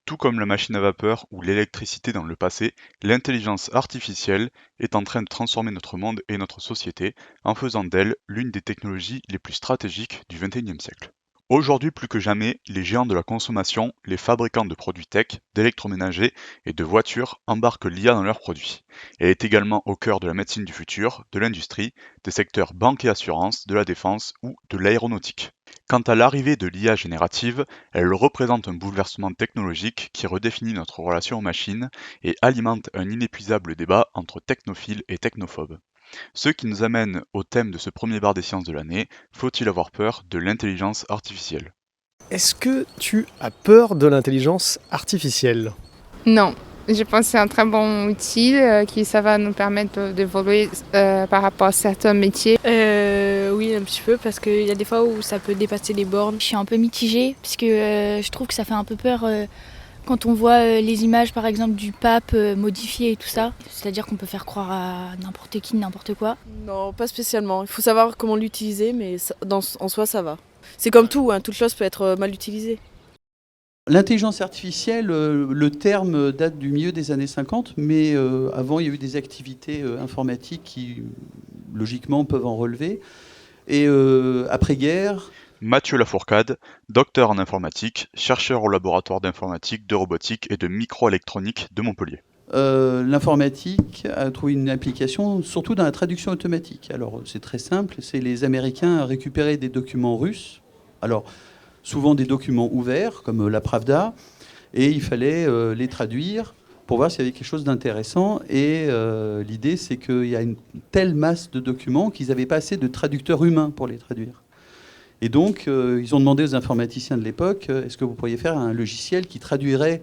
Tout comme la machine à vapeur ou l'électricité dans le passé, l'intelligence artificielle est en train de transformer notre monde et notre société en faisant d'elle l'une des technologies les plus stratégiques du XXIe siècle. Aujourd'hui plus que jamais, les géants de la consommation, les fabricants de produits tech, d'électroménagers et de voitures embarquent l'IA dans leurs produits. Elle est également au cœur de la médecine du futur, de l'industrie, des secteurs banque et assurance, de la défense ou de l'aéronautique. Quant à l'arrivée de l'IA générative, elle représente un bouleversement technologique qui redéfinit notre relation aux machines et alimente un inépuisable débat entre technophiles et technophobes. Ce qui nous amène au thème de ce premier bar des sciences de l'année, faut-il avoir peur de l'intelligence artificielle? Est-ce que tu as peur de l'intelligence artificielle? Non, je pense que c'est un très bon outil qui ça va nous permettre d'évoluer par rapport à certains métiers. Oui, un petit peu, parce qu'il y a des fois où ça peut dépasser les bornes. Je suis un peu mitigée, puisque je trouve que ça fait un peu peur quand on voit les images, par exemple, du pape modifié et tout ça. C'est-à-dire qu'on peut faire croire à n'importe qui, n'importe quoi. Non, pas spécialement. Il faut savoir comment l'utiliser, mais en soi, ça va. C'est comme tout, hein, toute chose peut être mal utilisée. L'intelligence artificielle, le terme date du milieu des années 50, mais avant, il y a eu des activités informatiques qui, logiquement, peuvent en relever. Et après-guerre, Mathieu Lafourcade, docteur en informatique, chercheur au laboratoire d'informatique, de robotique et de microélectronique de Montpellier. l'informatique a trouvé une application surtout dans la traduction automatique. Alors, c'est très simple, c'est les Américains récupéraient des documents russes, alors souvent des documents ouverts, comme la Pravda, et il fallait les traduire pour voir s'il y avait quelque chose d'intéressant. Et l'idée, c'est qu'il y a une telle masse de documents qu'ils n'avaient pas assez de traducteurs humains pour les traduire. Et donc, ils ont demandé aux informaticiens de l'époque, est-ce que vous pourriez faire un logiciel qui traduirait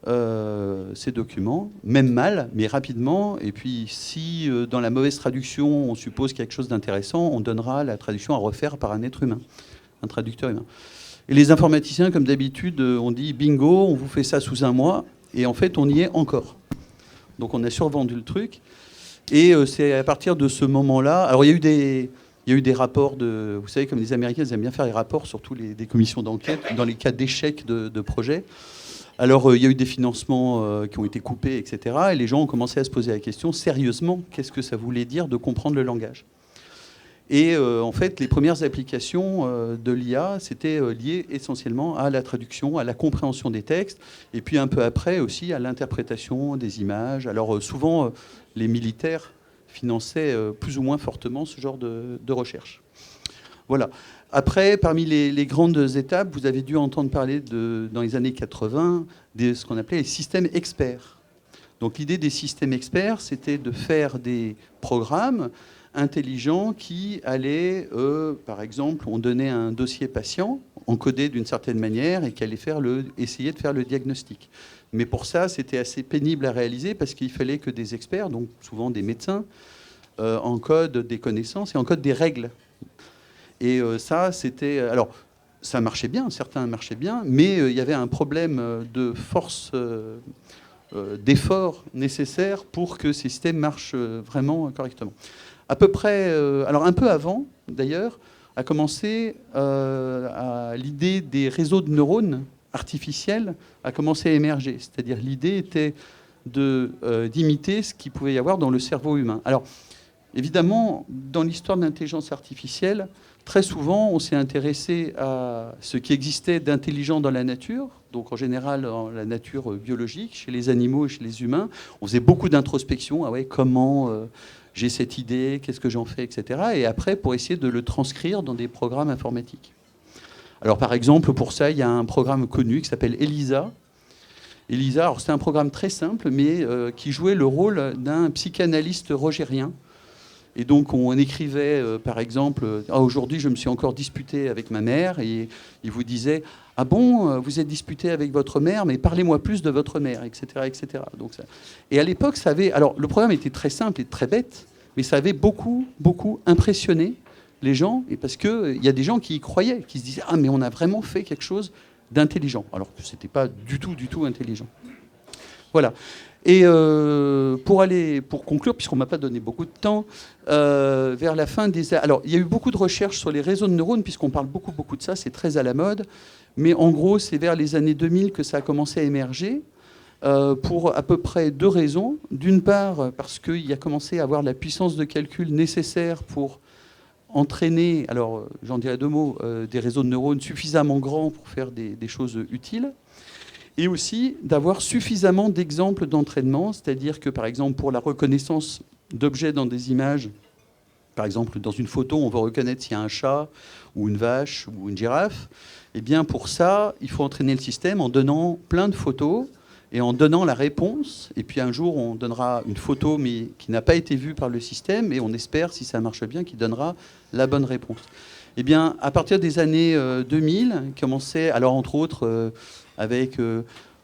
ces documents, même mal, mais rapidement. Et puis, si dans la mauvaise traduction, on suppose quelque chose d'intéressant, on donnera la traduction à refaire par un être humain, un traducteur humain. Et les informaticiens, comme d'habitude, ont dit bingo, on vous fait ça sous un mois. Et en fait, on y est encore. Donc, on a survendu le truc. Et c'est à partir de ce moment-là. Alors, il y a eu des rapports de. Vous savez, comme les Américains, ils aiment bien faire les rapports, surtout des commissions d'enquête, dans les cas d'échec de projets. Alors, il y a eu des financements qui ont été coupés, etc. Et les gens ont commencé à se poser la question, sérieusement, qu'est-ce que ça voulait dire de comprendre le langage? Et en fait, les premières applications de l'IA, c'était lié essentiellement à la traduction, à la compréhension des textes, et puis un peu après aussi à l'interprétation des images. Alors, souvent, les militaires finançaient plus ou moins fortement ce genre de recherche. Voilà. Après, parmi les grandes étapes, vous avez dû entendre parler dans les années 80 de ce qu'on appelait les systèmes experts. Donc l'idée des systèmes experts, c'était de faire des programmes intelligents qui allaient, par exemple, on donnait un dossier patient encodé d'une certaine manière et qui allait essayer de faire le diagnostic. Mais pour ça, c'était assez pénible à réaliser parce qu'il fallait que des experts, donc souvent des médecins, encodent des connaissances et encodent des règles. Et ça, c'était. Alors, ça marchait bien, certains marchaient bien, mais il y avait un problème de force d'effort nécessaire pour que ces systèmes marchent vraiment correctement. À peu près, alors un peu avant, d'ailleurs, a commencé l'idée des réseaux de neurones artificiels a commencé à émerger. C'est-à-dire l'idée était d'imiter ce qu'il pouvait y avoir dans le cerveau humain. Alors, évidemment, dans l'histoire de l'intelligence artificielle, très souvent, on s'est intéressé à ce qui existait d'intelligent dans la nature, donc en général dans la nature biologique, chez les animaux et chez les humains. On faisait beaucoup d'introspection, ah ouais, comment j'ai cette idée, qu'est-ce que j'en fais, etc. Et après, pour essayer de le transcrire dans des programmes informatiques. Alors par exemple, pour ça, il y a un programme connu qui s'appelle ELISA. ELISA, alors c'est un programme très simple, mais qui jouait le rôle d'un psychanalyste rogérien. Et donc, on écrivait, par exemple, aujourd'hui, je me suis encore disputé avec ma mère, et il vous disait, ah bon, vous êtes disputé avec votre mère, mais parlez-moi plus de votre mère, etc., etc. Donc, ça... Et à l'époque, ça avait... Alors, le programme était très simple et très bête, mais ça avait beaucoup, beaucoup impressionné les gens, et parce qu'il y a des gens qui y croyaient, qui se disaient, ah, mais on a vraiment fait quelque chose d'intelligent, alors que ce n'était pas du tout intelligent. Voilà. Et pour conclure, puisqu'on ne m'a pas donné beaucoup de temps, vers la fin des... Alors, il y a eu beaucoup de recherches sur les réseaux de neurones, puisqu'on parle beaucoup de ça, c'est très à la mode. Mais en gros, c'est vers les années 2000 que ça a commencé à émerger, pour à peu près 2 raisons. D'une part, parce qu'il a commencé à avoir la puissance de calcul nécessaire pour entraîner, alors j'en dirai 2 mots, des réseaux de neurones suffisamment grands pour faire des choses utiles. Et aussi d'avoir suffisamment d'exemples d'entraînement, c'est-à-dire que par exemple pour la reconnaissance d'objets dans des images, par exemple dans une photo on va reconnaître s'il y a un chat ou une vache ou une girafe, et bien pour ça il faut entraîner le système en donnant plein de photos et en donnant la réponse, et puis un jour on donnera une photo mais qui n'a pas été vue par le système et on espère, si ça marche bien, qu'il donnera la bonne réponse. Et bien à partir des années 2000, commençait, alors entre autres avec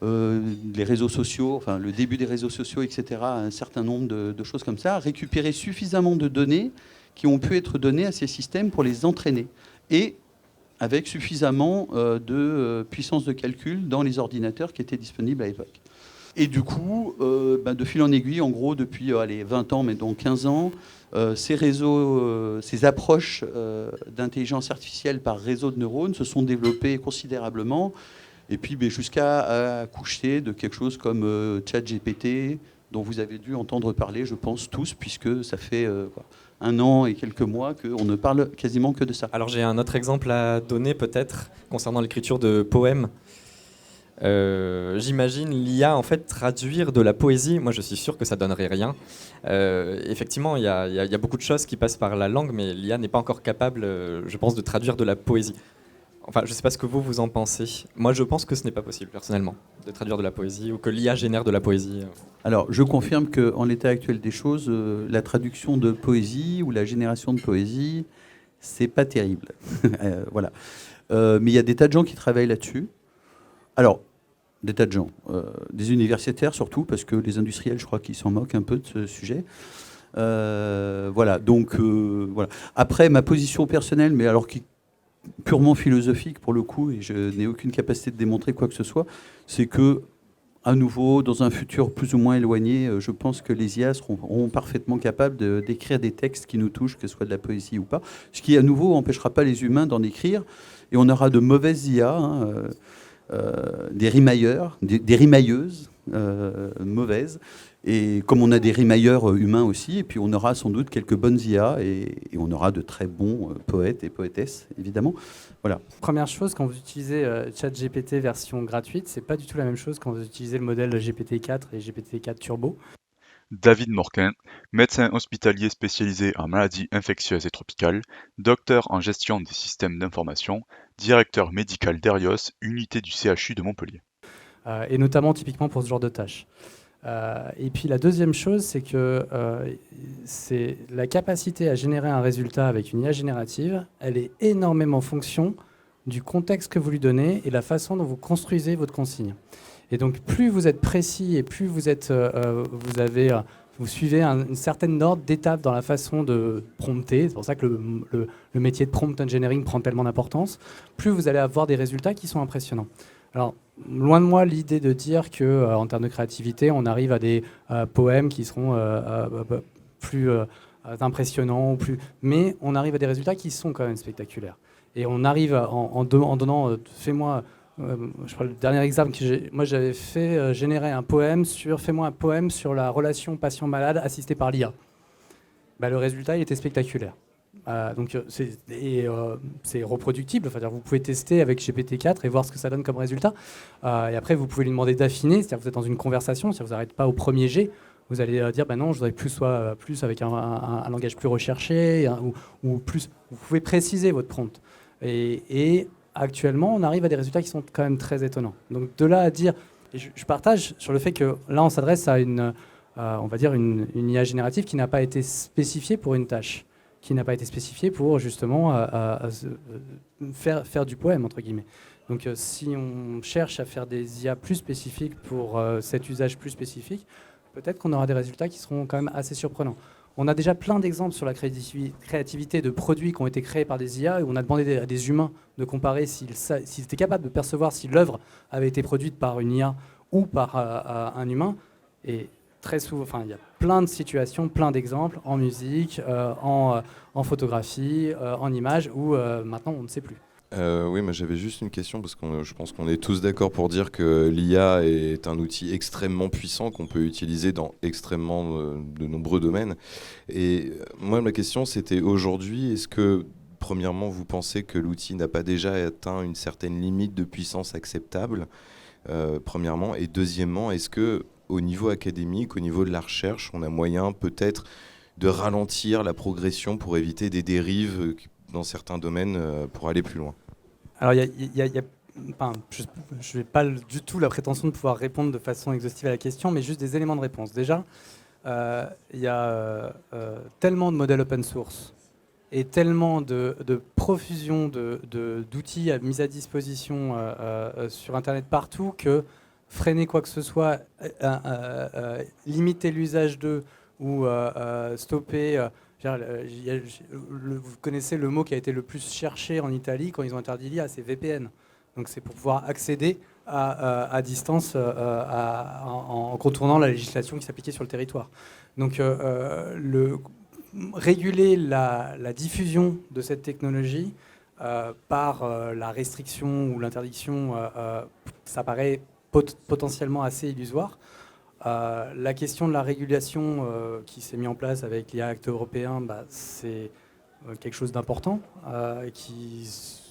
les réseaux sociaux, enfin le début des réseaux sociaux, etc., un certain nombre de choses comme ça, récupérer suffisamment de données qui ont pu être données à ces systèmes pour les entraîner. Et avec suffisamment de puissance de calcul dans les ordinateurs qui étaient disponibles à l'époque. Et du coup, de fil en aiguille, en gros, depuis 20 ans, mais donc 15 ans, ces réseaux, ces approches d'intelligence artificielle par réseau de neurones se sont développées considérablement. Et puis jusqu'à accoucher de quelque chose comme ChatGPT, dont vous avez dû entendre parler, je pense, tous, puisque ça fait 1 an et quelques mois qu'on ne parle quasiment que de ça. Alors j'ai un autre exemple à donner peut-être, concernant l'écriture de poèmes. J'imagine l'IA en fait traduire de la poésie. Moi je suis sûr que ça donnerait rien. Effectivement il y a beaucoup de choses qui passent par la langue, mais l'IA n'est pas encore capable, je pense, de traduire de la poésie. Enfin, je ne sais pas ce que vous en pensez. Moi, je pense que ce n'est pas possible, personnellement, de traduire de la poésie ou que l'IA génère de la poésie. Alors, je confirme qu'en l'état actuel des choses, la traduction de poésie ou la génération de poésie, c'est pas terrible. Voilà. Mais il y a des tas de gens qui travaillent là-dessus. Alors, des tas de gens. Des universitaires surtout, parce que les industriels, je crois qu'ils s'en moquent un peu de ce sujet. Voilà. Donc, voilà. Après, ma position personnelle, mais alors qui purement philosophique pour le coup, et je n'ai aucune capacité de démontrer quoi que ce soit, c'est que, à nouveau, dans un futur plus ou moins éloigné, je pense que les IA seront parfaitement capables d'écrire des textes qui nous touchent, que ce soit de la poésie ou pas, ce qui, à nouveau, n'empêchera pas les humains d'en écrire, et on aura de mauvaises IA, des rimailleurs, des rimailleuses mauvaises, et comme on a des rimailleurs humains aussi, et puis on aura sans doute quelques bonnes IA, et on aura de très bons poètes et poétesses, évidemment. Voilà. Première chose, quand vous utilisez ChatGPT version gratuite, c'est pas du tout la même chose quand vous utilisez le modèle GPT-4 et GPT-4 Turbo. David Morquin, médecin hospitalier spécialisé en maladies infectieuses et tropicales, docteur en gestion des systèmes d'information, directeur médical d'Erios, unité du CHU de Montpellier. Et notamment typiquement pour ce genre de tâches. Et puis la deuxième chose, c'est que c'est la capacité à générer un résultat avec une IA générative, elle est énormément fonction du contexte que vous lui donnez et la façon dont vous construisez votre consigne. Et donc plus vous êtes précis et plus vous suivez une certaine ordre d'étapes dans la façon de prompter, c'est pour ça que le métier de prompt engineering prend tellement d'importance, plus vous allez avoir des résultats qui sont impressionnants. Alors, loin de moi l'idée de dire qu'en termes de créativité, on arrive à des poèmes qui seront plus impressionnants, mais on arrive à des résultats qui sont quand même spectaculaires. Et on arrive en donnant, fais-moi, je prends le dernier exemple que moi j'avais fait générer un poème fais-moi un poème sur la relation patient-malade assistée par l'IA. Le résultat il était spectaculaire. Donc c'est reproductible, enfin, vous pouvez tester avec GPT-4 et voir ce que ça donne comme résultat. Et après, vous pouvez lui demander d'affiner, c'est-à-dire que vous êtes dans une conversation, si vous n'arrêtez pas au premier jet, vous allez dire non, je voudrais plus avec un langage plus recherché, ou plus. Vous pouvez préciser votre prompt. Et actuellement, on arrive à des résultats qui sont quand même très étonnants. Donc de là à dire, et je partage sur le fait que là, on s'adresse à une IA générative qui n'a pas été spécifiée pour une tâche, qui n'a pas été spécifié pour justement faire du poème, entre guillemets. Donc si on cherche à faire des IA plus spécifiques pour cet usage plus spécifique, peut-être qu'on aura des résultats qui seront quand même assez surprenants. On a déjà plein d'exemples sur la créativité de produits qui ont été créés par des IA, et on a demandé à des humains de comparer s'ils étaient capables de percevoir si l'œuvre avait été produite par une IA ou par un humain. Et très souvent, il y a plein de situations, plein d'exemples en musique, en photographie, en images, où maintenant on ne sait plus. Oui, mais j'avais juste une question parce que je pense qu'on est tous d'accord pour dire que l'IA est un outil extrêmement puissant qu'on peut utiliser dans extrêmement de nombreux domaines. Et moi, ma question, c'était aujourd'hui, est-ce que, premièrement, vous pensez que l'outil n'a pas déjà atteint une certaine limite de puissance acceptable, premièrement, et deuxièmement, est-ce que au niveau académique, au niveau de la recherche, on a moyen peut-être de ralentir la progression pour éviter des dérives dans certains domaines pour aller plus loin? Alors, je n'ai pas du tout la prétention de pouvoir répondre de façon exhaustive à la question, mais juste des éléments de réponse. Déjà, il y a tellement de modèles open source et tellement de profusion d'outils mis à disposition sur Internet partout que freiner quoi que ce soit, limiter l'usage d'eux ou stopper... vous connaissez le mot qui a été le plus cherché en Italie quand ils ont interdit l'IA, c'est VPN. Donc c'est pour pouvoir accéder à distance en contournant la législation qui s'appliquait sur le territoire. Donc réguler la diffusion de cette technologie par la restriction ou l'interdiction, ça paraît potentiellement assez illusoire. La question de la régulation qui s'est mise en place avec l'IA Act européen, c'est quelque chose d'important qui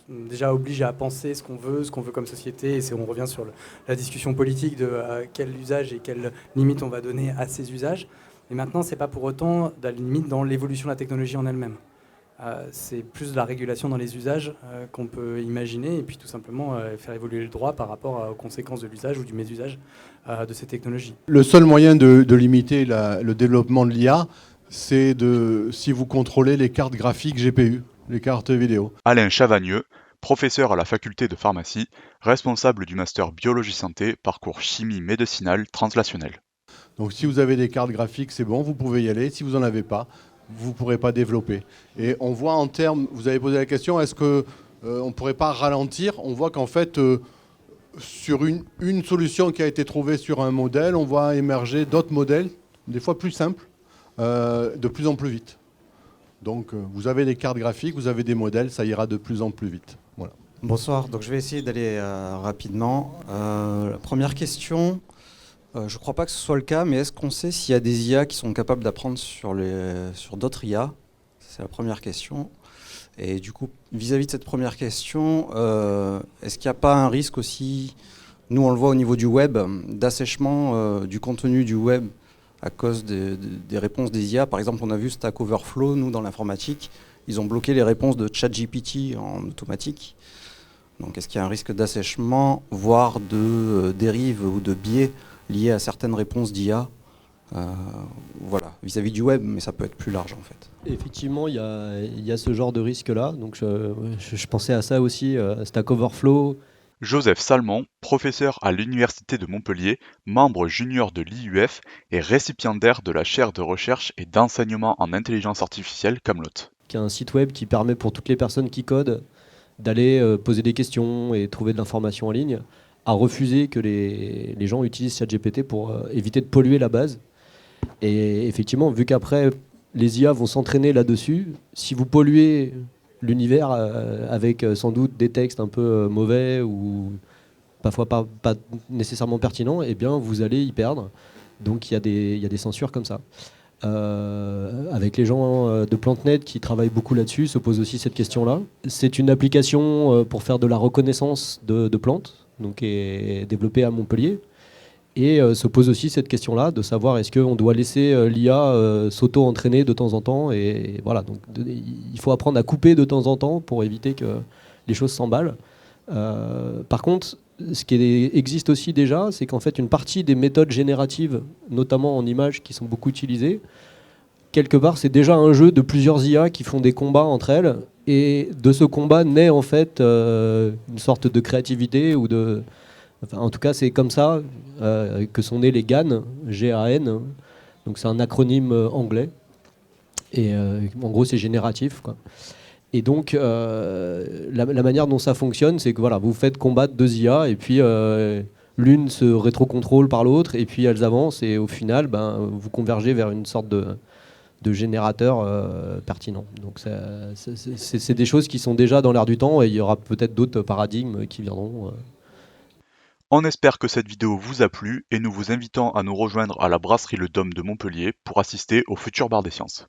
déjà oblige à penser ce qu'on veut comme société. Et on revient sur la discussion politique de quel usage et quelles limites on va donner à ces usages. Et maintenant, ce n'est pas pour autant la limite dans l'évolution de la technologie en elle-même. C'est plus la régulation dans les usages qu'on peut imaginer et puis tout simplement faire évoluer le droit par rapport aux conséquences de l'usage ou du mésusage de ces technologies. Le seul moyen de limiter le développement de l'IA, c'est si vous contrôlez les cartes graphiques GPU, les cartes vidéo. Alain Chavagneux, professeur à la faculté de pharmacie, responsable du master biologie santé, parcours chimie médicinale translationnelle. Donc si vous avez des cartes graphiques, c'est bon, vous pouvez y aller. Si vous n'en avez pas, vous ne pourrez pas développer. Et on voit en termes, vous avez posé la question, est-ce qu'on ne pourrait pas ralentir? On voit qu'en fait, sur une solution qui a été trouvée sur un modèle, on voit émerger d'autres modèles, des fois plus simples, de plus en plus vite. Donc vous avez des cartes graphiques, vous avez des modèles, ça ira de plus en plus vite. Voilà. Bonsoir, donc je vais essayer d'aller rapidement. La première question... je ne crois pas que ce soit le cas, mais est-ce qu'on sait s'il y a des IA qui sont capables d'apprendre sur d'autres IA? C'est la première question. Et du coup, vis-à-vis de cette première question, est-ce qu'il n'y a pas un risque aussi, nous on le voit au niveau du web, d'assèchement du contenu du web à cause des réponses des IA? Par exemple, on a vu Stack Overflow, nous dans l'informatique, ils ont bloqué les réponses de ChatGPT en automatique. Donc est-ce qu'il y a un risque d'assèchement, voire de dérive ou de biais liées à certaines réponses d'IA, voilà, vis-à-vis du web, mais ça peut être plus large en fait. Effectivement, il y a ce genre de risque-là, donc je pensais à ça aussi, Stack Overflow. Joseph Salmon, professeur à l'Université de Montpellier, membre junior de l'IUF et récipiendaire de la chaire de recherche et d'enseignement en intelligence artificielle Camelot. Qui est un site web qui permet pour toutes les personnes qui codent d'aller poser des questions et trouver de l'information en ligne, à refuser que les gens utilisent ChatGPT pour éviter de polluer la base. Et effectivement, vu qu'après, les IA vont s'entraîner là-dessus, si vous polluez l'univers avec sans doute des textes un peu mauvais ou parfois pas nécessairement pertinents, eh bien, vous allez y perdre. Donc il y a des censures comme ça. Avec les gens de PlanteNet qui travaillent beaucoup là-dessus, se pose aussi cette question-là. C'est une application pour faire de la reconnaissance de plantes, donc est développée à Montpellier, et se pose aussi cette question-là de savoir est-ce qu'on doit laisser l'IA s'auto-entraîner de temps en temps, et voilà, donc il faut apprendre à couper de temps en temps pour éviter que les choses s'emballent. Par contre, ce qui existe aussi déjà, c'est qu'en fait une partie des méthodes génératives, notamment en images qui sont beaucoup utilisées, quelque part c'est déjà un jeu de plusieurs IA qui font des combats entre elles, et de ce combat naît en fait une sorte de créativité ou de... Enfin, en tout cas c'est comme ça que sont nés les GAN, G-A-N, donc c'est un acronyme anglais, et en gros c'est génératif, quoi. Et donc, la manière dont ça fonctionne, c'est que voilà, vous faites combattre deux IA, et puis l'une se rétrocontrôle par l'autre, et puis elles avancent, et au final, vous convergez vers une sorte de générateur pertinent. Donc c'est des choses qui sont déjà dans l'air du temps, et il y aura peut-être d'autres paradigmes qui viendront. On espère que cette vidéo vous a plu et nous vous invitons à nous rejoindre à la brasserie Le Dôme de Montpellier pour assister au futur bar des sciences.